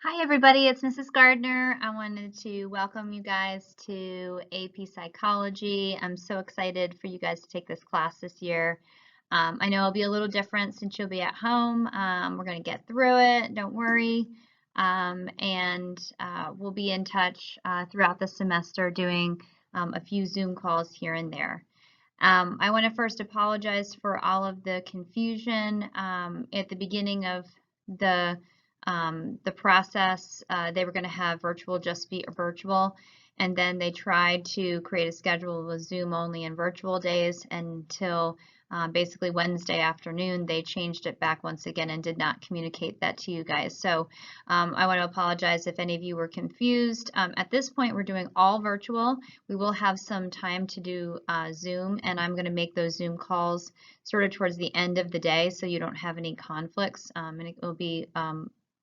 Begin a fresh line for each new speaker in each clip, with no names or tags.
Hi everybody, it's Mrs. Gardner. I wanted to welcome you guys to AP Psychology. I'm so excited for you guys to take this class this year. I know it'll be a little different since you'll be at home. We're going to get through it, don't worry. We'll be in touch throughout the semester doing a few Zoom calls here and there. I want to first apologize for all of the confusion at the beginning of the process. They were going to have virtual just be virtual, and then they tried to create a schedule with Zoom only and virtual days until basically Wednesday afternoon. They changed it back once again and did not communicate that to you guys. So I want to apologize if any of you were confused. At this point, we're doing all virtual. We will have some time to do Zoom, and I'm going to make those Zoom calls sort of towards the end of the day so you don't have any conflicts, and it will be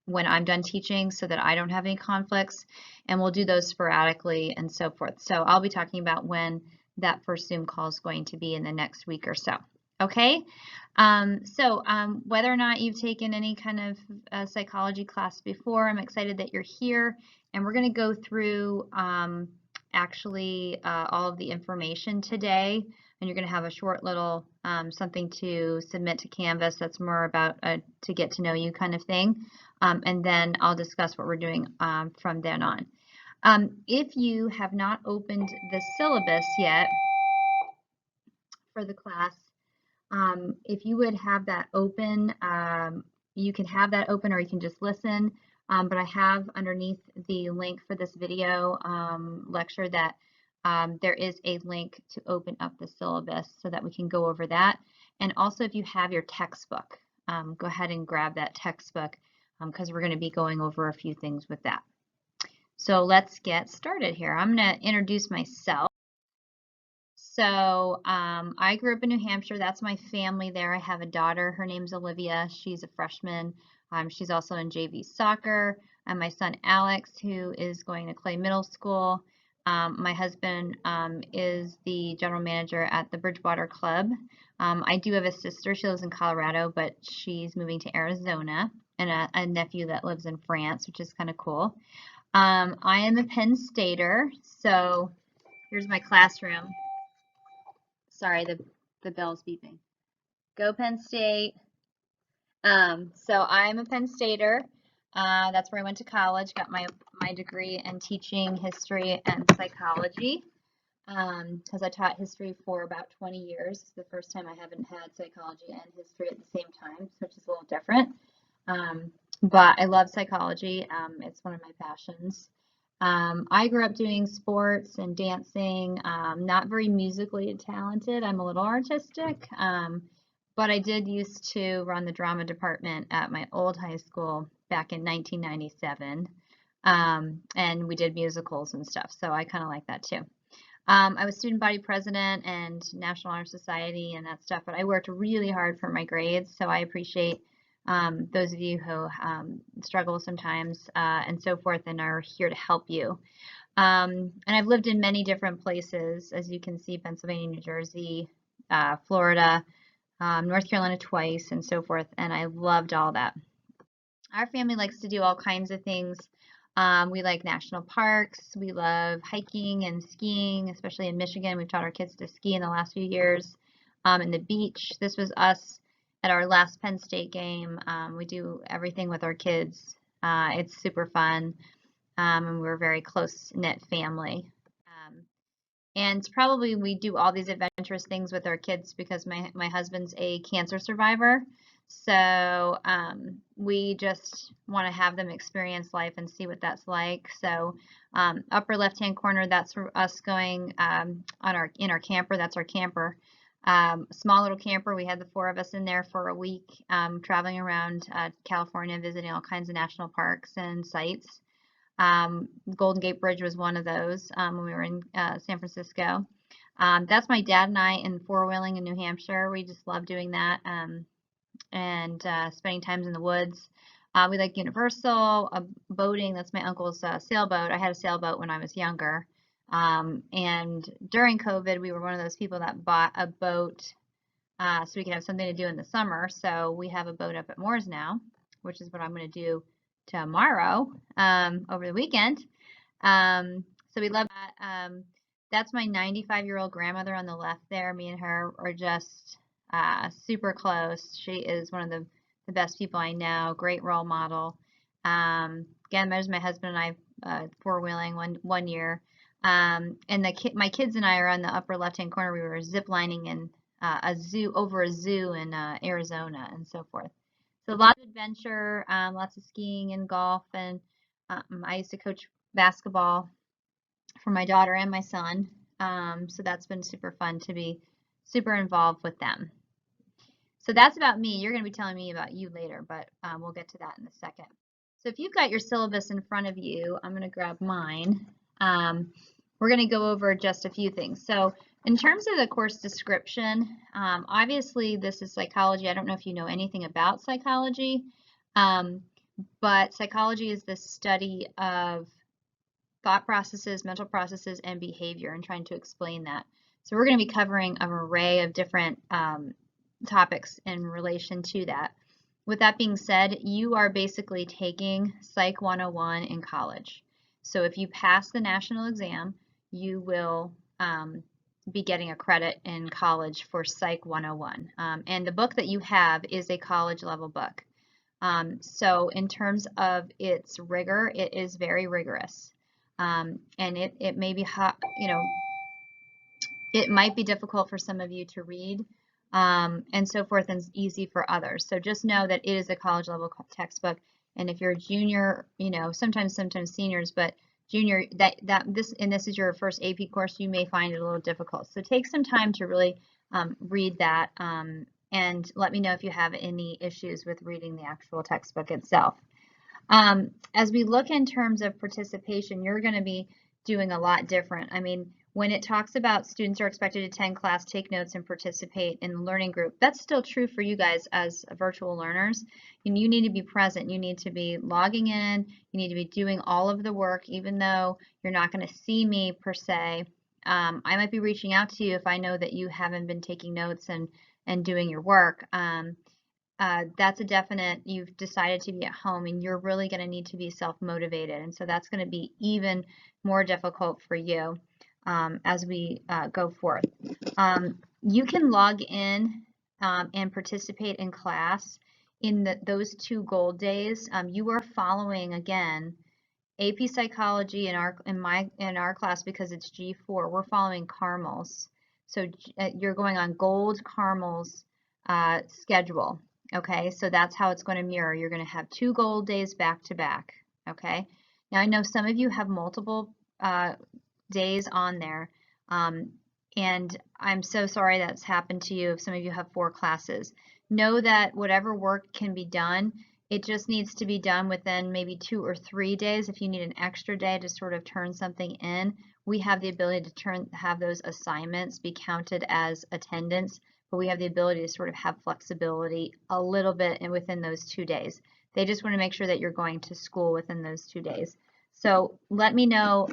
when I'm done teaching so that I don't have any conflicts, and we'll do those sporadically and so forth. So I'll be talking about when that first Zoom call is going to be in the next week or so. Okay, whether or not you've taken any kind of psychology class before, I'm excited that you're here, and we're going to go through actually all of the information today, and you're going to have a short little something to submit to Canvas that's more about to get to know you kind of thing, and then I'll discuss what we're doing from then on. If you have not opened the syllabus yet for the class, if you would have that open, you can have that open or you can just listen. But I have underneath the link for this video lecture that there is a link to open up the syllabus so that we can go over that. And also if you have your textbook, go ahead and grab that textbook because we're going to be going over a few things with that. So let's get started here. I'm going to introduce myself. So I grew up in New Hampshire. That's my family there. I have a daughter. Her name's Olivia. She's a freshman. She's also in JV soccer. And my son Alex, who is going to Clay Middle School. My husband is the general manager at the Bridgewater Club. I do have a sister. She lives in Colorado, but she's moving to Arizona, and a nephew that lives in France, which is kind of cool. I am a Penn Stater. So here's my classroom. Sorry, the bell's beeping. Go Penn State. So I'm a Penn Stater. That's where I went to college, got my degree in teaching history and psychology, because I taught history for about 20 years. It's the first time I haven't had psychology and history at the same time, which is a little different. But I love psychology. It's one of my passions. I grew up doing sports and dancing, not very musically talented. I'm a little artistic, but I did used to run the drama department at my old high school back in 1997, and we did musicals and stuff, so I kind of like that too. I was student body president and National Honor Society and that stuff, but I worked really hard for my grades, so I appreciate those of you who struggle sometimes and so forth and are here to help you. And I've lived in many different places, as you can see, Pennsylvania, New Jersey, Florida, North Carolina twice, and so forth, and I loved all that. Our family likes to do all kinds of things. We like national parks. We love hiking and skiing, especially in Michigan. We've taught our kids to ski in the last few years. And the beach. This was us at our last Penn State game. We do everything with our kids. It's super fun, and we're a very close-knit family. And probably we do all these adventurous things with our kids because my husband's a cancer survivor. So we just want to have them experience life and see what that's like. So upper left-hand corner, that's for us going in our camper. That's our camper. Small little camper. We had the 4 of us in there for a week, traveling around California, visiting all kinds of national parks and sites. Golden Gate Bridge was one of those when we were in San Francisco. That's my dad and I in four-wheeling in New Hampshire. We just love doing that and spending times in the woods. We like Universal, boating. That's my uncle's sailboat. I had a sailboat when I was younger. And during COVID, we were one of those people that bought a boat so we could have something to do in the summer. So we have a boat up at Moores now, which is what I'm going to do tomorrow over the weekend. So we love that. That's my 95-year-old grandmother on the left there. Me and her are just super close. She is one of the best people I know. Great role model. Again, there's my husband and I four-wheeling one year. And my kids and I are on the upper left-hand corner. We were zip lining in a zoo in Arizona and so forth. So a lot of adventure, lots of skiing and golf, and I used to coach basketball for my daughter and my son. So that's been super fun to be super involved with them. So that's about me. You're going to be telling me about you later, but we'll get to that in a second. So if you've got your syllabus in front of you, I'm going to grab mine. We're going to go over just a few things. So in terms of the course description, obviously this is psychology. I don't know if you know anything about psychology, but psychology is the study of thought processes, mental processes, and behavior, and trying to explain that. So we're going to be covering an array of different topics in relation to that. With that being said, you are basically taking Psych 101 in college. So if you pass the national exam, you will be getting a credit in college for Psych 101. And the book that you have is a college level book. So in terms of its rigor, it is very rigorous. And it may be, it might be difficult for some of you to read and so forth, and easy for others. So just know that it is a college level textbook. And if you're a junior, sometimes seniors, but junior, this is your first AP course, you may find it a little difficult. So take some time to really read that and let me know if you have any issues with reading the actual textbook itself. As we look in terms of participation, you're going to be doing a lot different. I mean, when it talks about students are expected to attend class, take notes, and participate in the learning group, that's still true for you guys as virtual learners. And you need to be present. You need to be logging in. You need to be doing all of the work, even though you're not going to see me per se. I might be reaching out to you if I know that you haven't been taking notes and doing your work. That's a definite, you've decided to be at home and you're really going to need to be self-motivated. And so that's going to be even more difficult for you as we go forth. You can log in and participate in class in those 2 gold days. You are following, again, AP Psychology in our class because it's G4. We're following Carmel's. So you're going on Gold Carmel's schedule. Okay, so that's how it's going to mirror. You're going to have 2 gold days back to back. Okay, now I know some of you have multiple days on there, and I'm so sorry that's happened to you if some of you have 4 classes. Know that whatever work can be done, it just needs to be done within maybe 2 or 3 days. If you need an extra day to sort of turn something in, we have the ability to have those assignments be counted as attendance, but we have the ability to sort of have flexibility a little bit within those 2 days. They just want to make sure that you're going to school within those 2 days. So let me know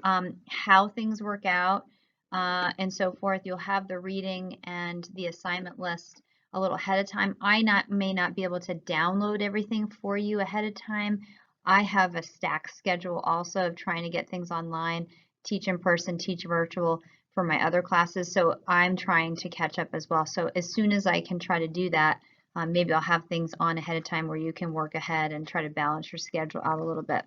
how things work out and so forth. You'll have the reading and the assignment list a little ahead of time. I may not be able to download everything for you ahead of time. I have a stack schedule also of trying to get things online, teach in person, teach virtual for my other classes. So I'm trying to catch up as well. So as soon as I can try to do that, maybe I'll have things on ahead of time where you can work ahead and try to balance your schedule out a little bit.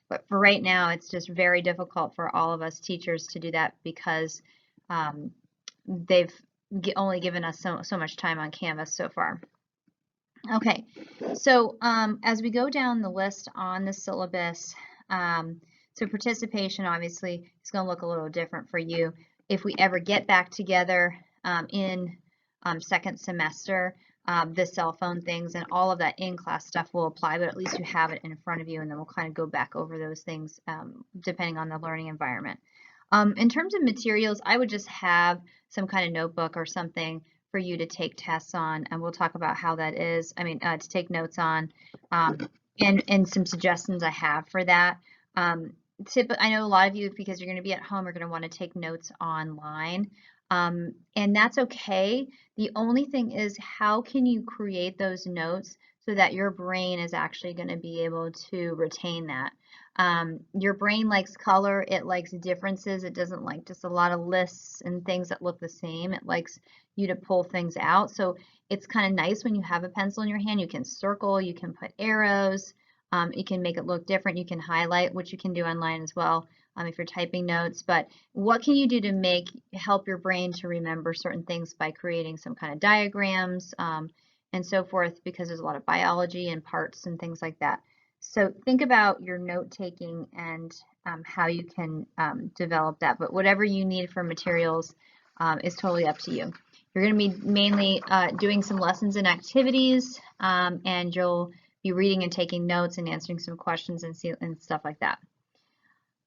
But for right now, it's just very difficult for all of us teachers to do that because they've only given us so much time on Canvas so far. Okay, so as we go down the list on the syllabus, so participation obviously is going to look a little different for you. If we ever get back together in second semester, the cell phone things and all of that in-class stuff will apply, but at least you have it in front of you, and then we'll kind of go back over those things depending on the learning environment. In terms of materials, I would just have some kind of notebook or something for you to take tests on, and we'll talk about how that is, to take notes on, and some suggestions I have for that. I know a lot of you, because you're going to be at home, are going to want to take notes online, and that's okay. The only thing is, how can you create those notes so that your brain is actually going to be able to retain that. Your brain likes color, it likes differences, it doesn't like just a lot of lists and things that look the same. It likes you to pull things out. So it's kind of nice when you have a pencil in your hand, you can circle, you can put arrows, you can make it look different, you can highlight, which you can do online as well if you're typing notes. But what can you do to help your brain to remember certain things by creating some kind of diagrams and so forth, because there's a lot of biology and parts and things like that. So think about your note taking and how you can develop that. But whatever you need for materials is totally up to you. You're going to be mainly doing some lessons and activities, and you'll be reading and taking notes and answering some questions and stuff like that.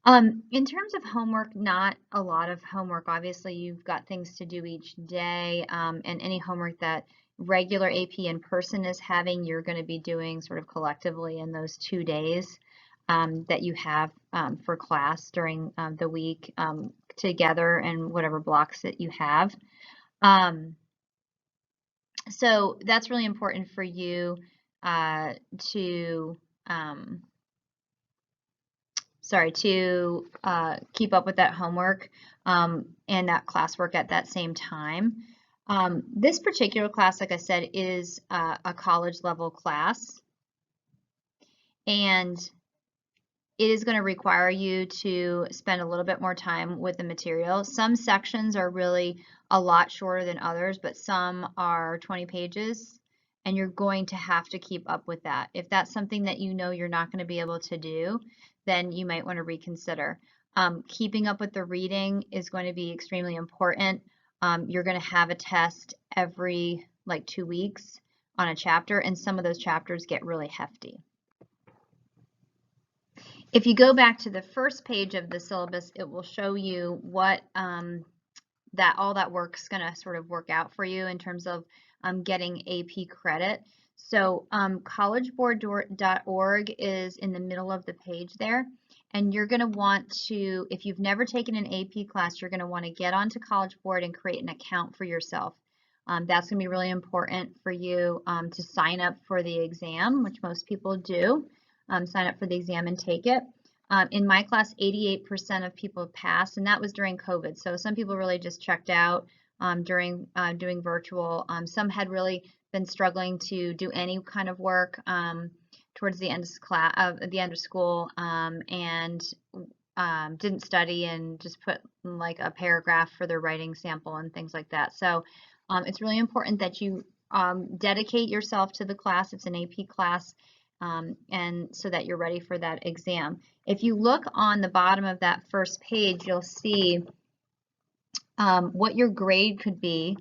In terms of homework, not a lot of homework. Obviously, you've got things to do each day, and any homework that regular AP in person is having, you're going to be doing sort of collectively in those 2 days that you have for class during the week together, and whatever blocks that you have. So that's really important for you to keep up with that homework and that classwork at that same time. This particular class, like I said, is a college level class, and it is going to require you to spend a little bit more time with the material. Some sections are really a lot shorter than others, but some are 20 pages, and you're going to have to keep up with that. If that's something that you know you're not going to be able to do, then you might want to reconsider. Keeping up with the reading is going to be extremely important. You're going to have a test every like 2 weeks on a chapter, and some of those chapters get really hefty. If you go back to the first page of the syllabus, it will show you what all that work's going to sort of work out for you in terms of getting AP credit. So collegeboard.org is in the middle of the page there, and you're going to want to, if you've never taken an AP class, you're going to want to get onto College Board and create an account for yourself. That's going to be really important for you to sign up for the exam, which most people do. Sign up for the exam and take it. In my class, 88% of people passed, and that was during COVID. So some people really just checked out during doing virtual. Some had really been struggling to do any kind of work towards the end of the end of school, and didn't study and just put like a paragraph for their writing sample and things like that. So it's really important that you dedicate yourself to the class. It's an AP class. And so that you're ready for that exam. If you look on the bottom of that first page, you'll see what your grade could be.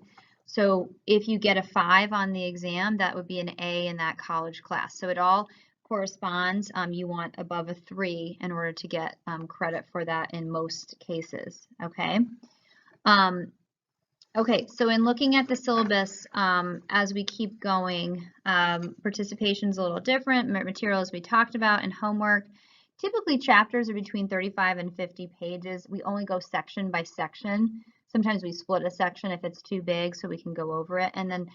So if you get a 5 on the exam, that would be an A in that college class. So it all corresponds. You want above a 3 in order to get credit for that in most cases, okay? Okay, so in looking at the syllabus, as we keep going, participation is a little different, materials we talked about, and homework. Typically chapters are between 35 and 50 pages. We only go section by section. Sometimes we split a section if it's too big so we can go over it. And then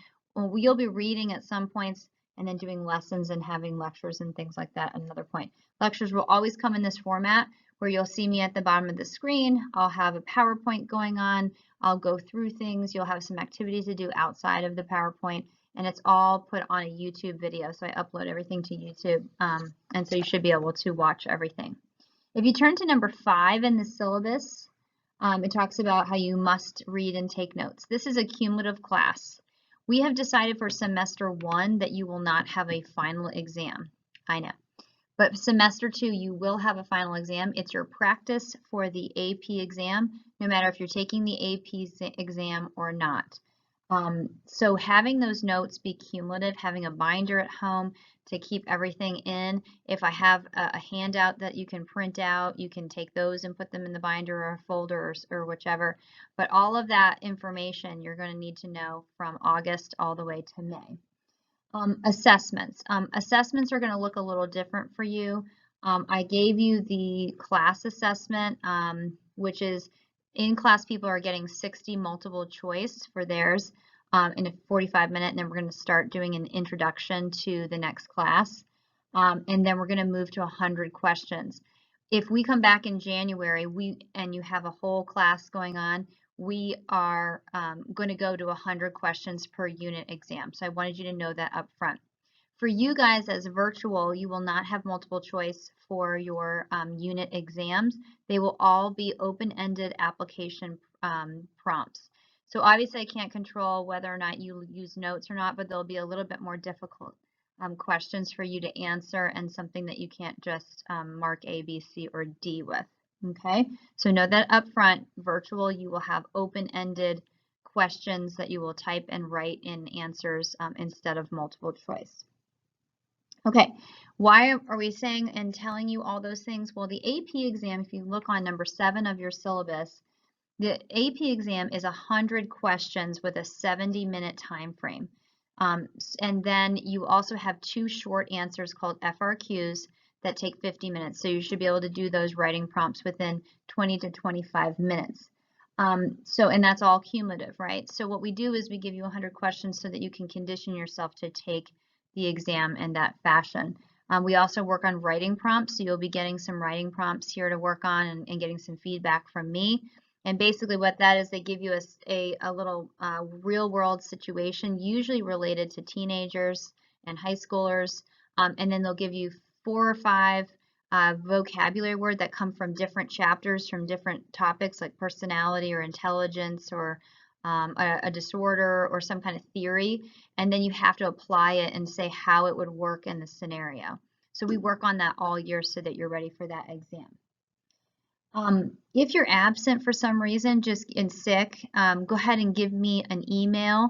you'll be reading at some points and then doing lessons and having lectures and things like that at another point. Lectures will always come in this format where you'll see me at the bottom of the screen. I'll have a PowerPoint going on. I'll go through things. You'll have some activities to do outside of the PowerPoint, and it's all put on a YouTube video. So I upload everything to YouTube, and so you should be able to watch everything. If you turn to number 5 in the syllabus, it talks about how you must read and take notes. This is a cumulative class. We have decided for semester 1 that you will not have a final exam. I know. But semester 2, you will have a final exam. It's your practice for the AP exam, no matter if you're taking the AP exam or not. So having those notes be cumulative, having a binder at home to keep everything in. If I have a handout that you can print out, you can take those and put them in the binder or a folder or whichever. But all of that information you're going to need to know from August all the way to May. Assessments. Assessments are going to look a little different for you. I gave you the class assessment, which is in class people are getting 60 multiple choice for theirs. in a 45-minute, and then we're going to start doing an introduction to the next class. And then we're going to move to 100 questions. If we come back in January and you have a whole class going on, we are going to go to 100 questions per unit exam. So I wanted you to know that up front. For you guys as virtual, you will not have multiple choice for your unit exams. They will all be open-ended application prompts. So obviously I can't control whether or not you use notes or not, but they'll be a little bit more difficult questions for you to answer and something that you can't just mark A, B, C, or D with. Okay, so know that up front, virtual, you will have open-ended questions that you will type and write in answers instead of multiple choice. Okay, why are we saying and telling you all those things? Well, the AP exam, if you look on number 7 of your syllabus, the AP exam is 100 questions with a 70-minute time frame. And then you also have 2 short answers called FRQs that take 50 minutes. So you should be able to do those writing prompts within 20 to 25 minutes. And that's all cumulative, right? So what we do is we give you 100 questions so that you can condition yourself to take the exam in that fashion. We also work on writing prompts, so you'll be getting some writing prompts here to work on and getting some feedback from me. And basically what that is, they give you a little real world situation, usually related to teenagers and high schoolers, and then they'll give you 4 or 5 vocabulary words that come from different chapters, from different topics like personality or intelligence or a disorder or some kind of theory, and then you have to apply it and say how it would work in the scenario. So we work on that all year so that you're ready for that exam. If you're absent for some reason, just in sick, go ahead and give me an email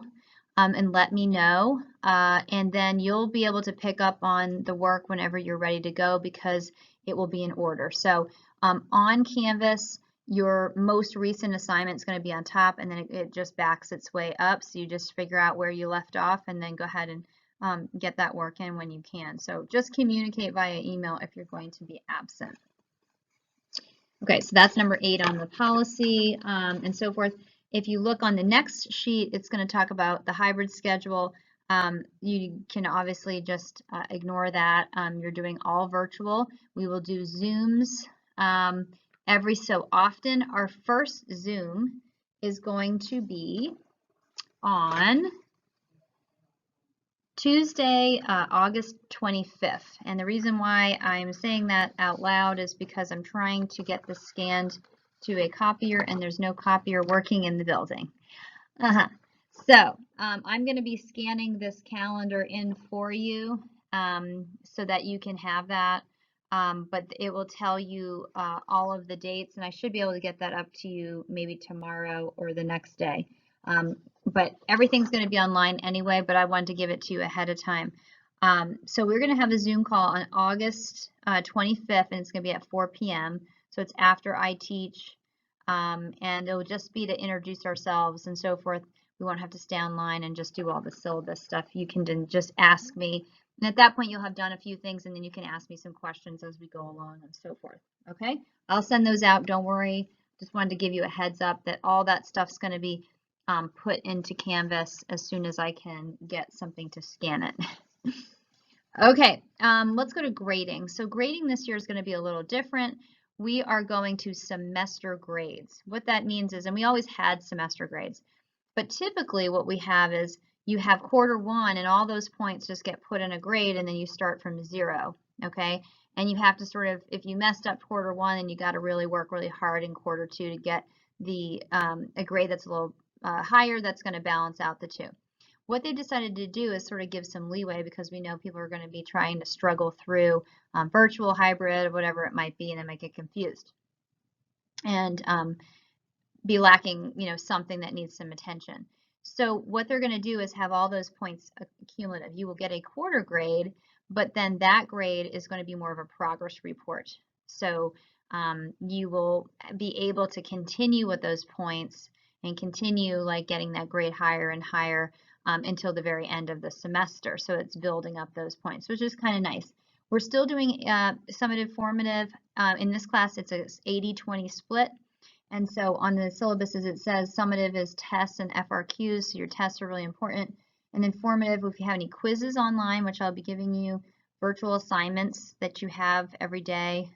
and let me know, and then you'll be able to pick up on the work whenever you're ready to go because it will be in order. So on Canvas, your most recent assignment is going to be on top, and then it just backs its way up. So you just figure out where you left off and then go ahead and get that work in when you can. So just communicate via email if you're going to be absent. Okay, so that's number 8 on the policy and so forth. If you look on the next sheet, it's going to talk about the hybrid schedule. You can obviously just ignore that. You're doing all virtual. We will do Zooms every so often. Our first Zoom is going to be on Tuesday, August 25th. And the reason why I'm saying that out loud is because I'm trying to get this scanned to a copier and there's no copier working in the building. So I'm going to be scanning this calendar in for you so that you can have that. But it will tell you all of the dates, and I should be able to get that up to you maybe tomorrow or the next day. But everything's going to be online anyway, but I wanted to give it to you ahead of time. So we're going to have a Zoom call on August 25th, and it's going to be at 4 p.m. So it's after I teach, and it'll just be to introduce ourselves and so forth. We won't have to stay online and just do all the syllabus stuff. You can then just ask me, and at that point you'll have done a few things, and then you can ask me some questions as we go along and so forth. Okay, I'll send those out. Don't worry. Just wanted to give you a heads up that all that stuff's going to be put into Canvas as soon as I can get something to scan it. Okay, let's go to grading. So grading this year is going to be a little different. We are going to semester grades. What that means is, and we always had semester grades, but typically what we have is you have quarter 1 and all those points just get put in a grade and then you start from 0, okay? And you have to sort of, if you messed up quarter 1, then you got to really work really hard in quarter 2 to get the a grade that's a little higher, that's going to balance out the 2. What they decided to do is sort of give some leeway because we know people are going to be trying to struggle through virtual, hybrid, whatever it might be, and they might get confused and be lacking, something that needs some attention. So what they're going to do is have all those points cumulative. You will get a quarter grade, but then that grade is going to be more of a progress report. So you will be able to continue with those points and continue like getting that grade higher and higher until the very end of the semester. So it's building up those points, which is kind of nice. We're still doing summative formative. In this class, it's a 80-20 split. And so on the syllabuses, it says summative is tests and FRQs, so your tests are really important. And informative, if you have any quizzes online, which I'll be giving you, virtual assignments that you have every day,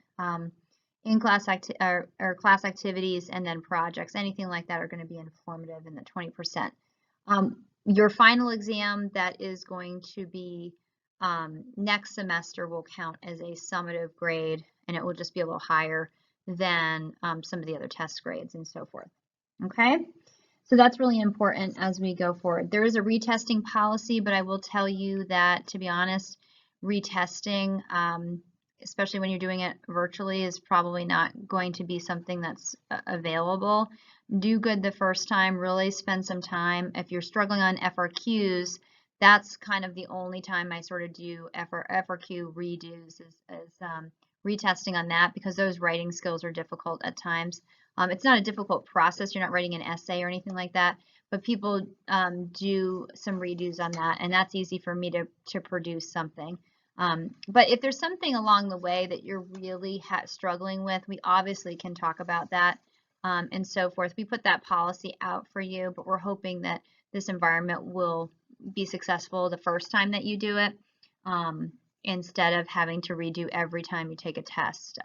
in-class or class activities, and then projects, anything like that are going to be informative in the 20%. Your final exam that is going to be next semester will count as a summative grade, and it will just be a little higher than some of the other test grades and so forth. Okay, so that's really important as we go forward. There is a retesting policy, but I will tell you that, to be honest, retesting, especially when you're doing it virtually, is probably not going to be something that's available. Do good the first time, really spend some time. If you're struggling on FRQs, that's kind of the only time I sort of do FRQ redos is retesting on that, because those writing skills are difficult at times. It's not a difficult process. You're not writing an essay or anything like that, but people do some redos on that, and that's easy for me to produce something. But if there's something along the way that you're really struggling with, we obviously can talk about that and so forth. We put that policy out for you, but we're hoping that this environment will be successful the first time that you do it, instead of having to redo every time you take a test.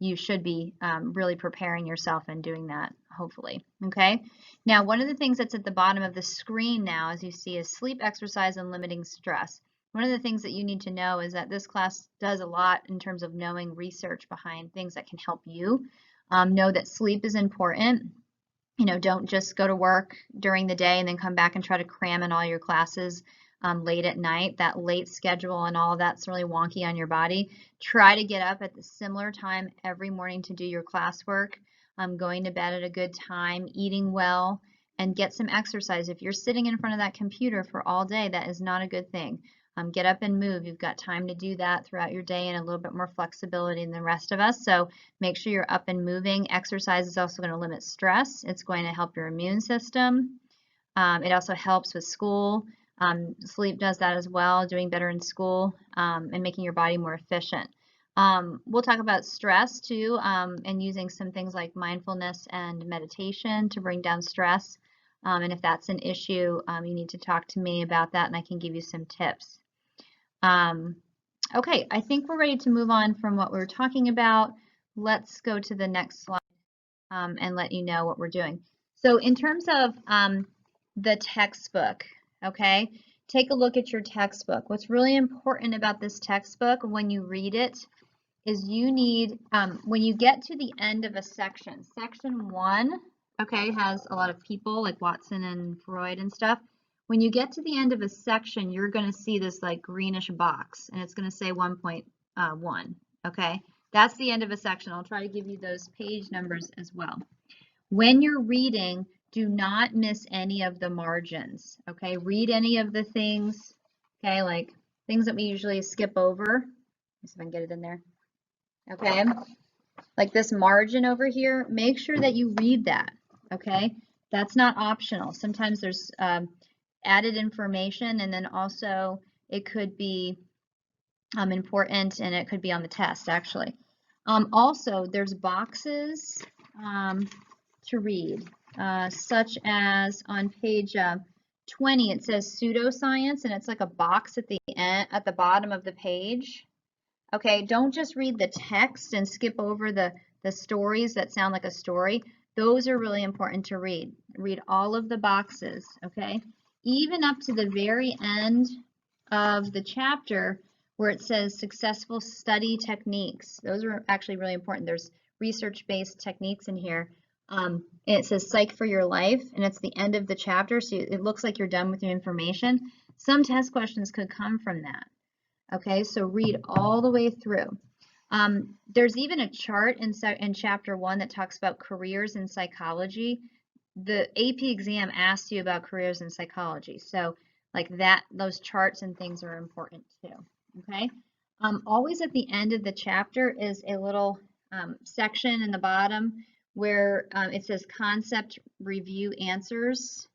You should be really preparing yourself and doing that, hopefully. Okay. Now, one of the things that's at the bottom of the screen now, as you see, is sleep, exercise, and limiting stress. One of the things that you need to know is that this class does a lot in terms of knowing research behind things that can help you. Know that sleep is important. You know, don't just go to work during the day and then come back and try to cram in all your classes late at night. That late schedule and all of that's really wonky on your body. Try to get up at the similar time every morning to do your classwork. Going to bed at a good time, eating well, and get some exercise. If you're sitting in front of that computer for all day, that is not a good thing. Get up and move. You've got time to do that throughout your day and a little bit more flexibility than the rest of us. So make sure you're up and moving. Exercise is also going to limit stress. It's going to help your immune system. It also helps with school. Sleep does that as well, doing better in school and making your body more efficient. We'll talk about stress too, and using some things like mindfulness and meditation to bring down stress. And if that's an issue, you need to talk to me about that and I can give you some tips. Okay, I think we're ready to move on from what we were talking about. Let's go to the next slide and let you know what we're doing. So in terms of the textbook, okay, take a look at your textbook. What's really important about this textbook when you read it is you need, when you get to the end of a section, section 1, okay, has a lot of people like Watson and Freud and stuff. When you get to the end of a section, you're going to see this like greenish box, and it's going to say 1.1, okay? That's the end of a section. I'll try to give you those page numbers as well. When you're reading, do not miss any of the margins, okay? Read any of the things, okay, like things that we usually skip over. Let me see if I can get it in there, okay? Like this margin over here, make sure that you read that, okay? That's not optional. Sometimes there's added information, and then also it could be important, and it could be on the test actually. Also, there's boxes to read, such as on page 20, it says pseudoscience, and it's like a box at the end, at the bottom of the page. Okay, don't just read the text and skip over the stories that sound like a story. Those are really important to read. Read all of the boxes, okay? Even up to the very end of the chapter where it says successful study techniques. Those are actually really important. There's research-based techniques in here. And it says Psych for Your Life, and it's the end of the chapter, so it looks like you're done with your information. Some test questions could come from that. Okay, so read all the way through. There's even a chart in chapter 1 that talks about careers in psychology. The AP exam asks you about careers in psychology, so like that, those charts and things are important too. Okay, always at the end of the chapter is a little section in the bottom where it says concept review answers.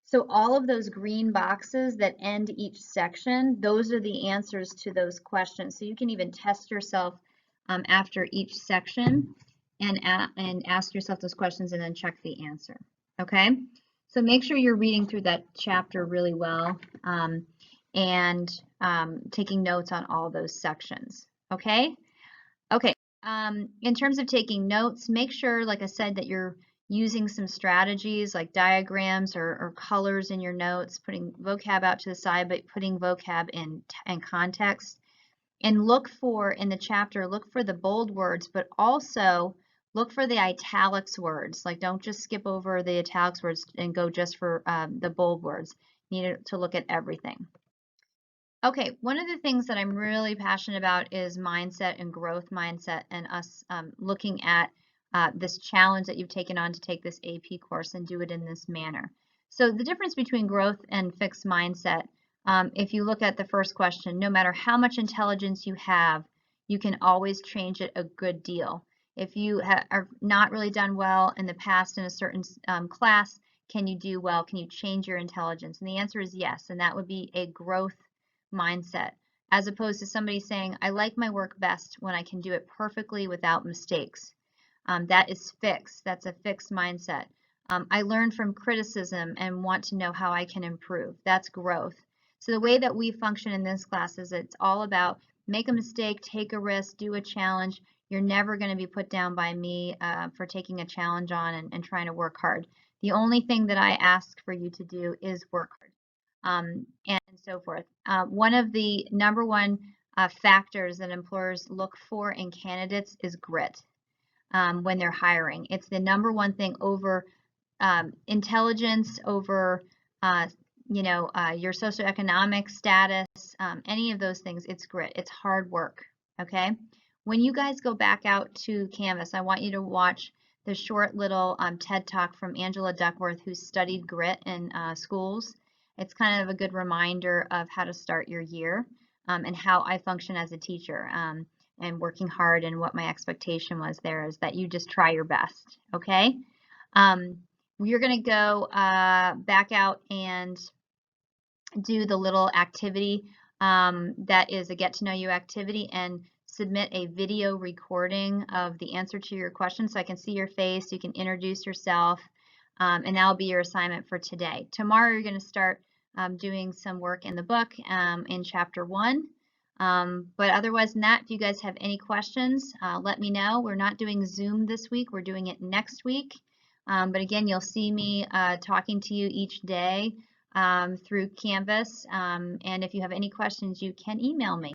So all of those green boxes that end each section, those are the answers to those questions. So you can even test yourself after each section and ask yourself those questions and then check the answer. Okay, so make sure you're reading through that chapter really well and taking notes on all those sections. Okay. Okay. In terms of taking notes, make sure, like I said, that you're using some strategies like diagrams or colors in your notes, putting vocab out to the side, but putting vocab in context. And look for, in the chapter, look for the bold words, but also look for the italics words. Like, don't just skip over the italics words and go just for the bold words. You need to look at everything. Okay, one of the things that I'm really passionate about is mindset and growth mindset, and us looking at this challenge that you've taken on to take this AP course and do it in this manner. So the difference between growth and fixed mindset, if you look at the first question, no matter how much intelligence you have, you can always change it a good deal. If you are not really done well in the past in a certain class, can you do well? Can you change your intelligence? And the answer is yes, and that would be a growth mindset, as opposed to somebody saying, I like my work best when I can do it perfectly without mistakes. That is fixed. That's a fixed mindset. I learn from criticism and want to know how I can improve. That's growth. So the way that we function in this class is it's all about make a mistake, take a risk, do a challenge. You're never going to be put down by me for taking a challenge on and trying to work hard. The only thing that I ask for you to do is work hard. And so forth. One of the number one factors that employers look for in candidates is grit when they're hiring. It's the number one thing over intelligence, over your socioeconomic status, any of those things. It's grit. It's hard work. Okay. When you guys go back out to Canvas, I want you to watch the short little TED Talk from Angela Duckworth, who studied grit in schools. It's kind of a good reminder of how to start your year and how I function as a teacher and working hard, and what my expectation was there is that you just try your best, okay? You're going to go back out and do the little activity that is a get to know you activity, and submit a video recording of the answer to your question so I can see your face, you can introduce yourself, and that'll be your assignment for today. Tomorrow you're going to start doing some work in the book in chapter 1. But otherwise than that, if you guys have any questions, let me know. We're not doing Zoom this week. We're doing it next week. But again, you'll see me talking to you each day through Canvas. And if you have any questions, you can email me.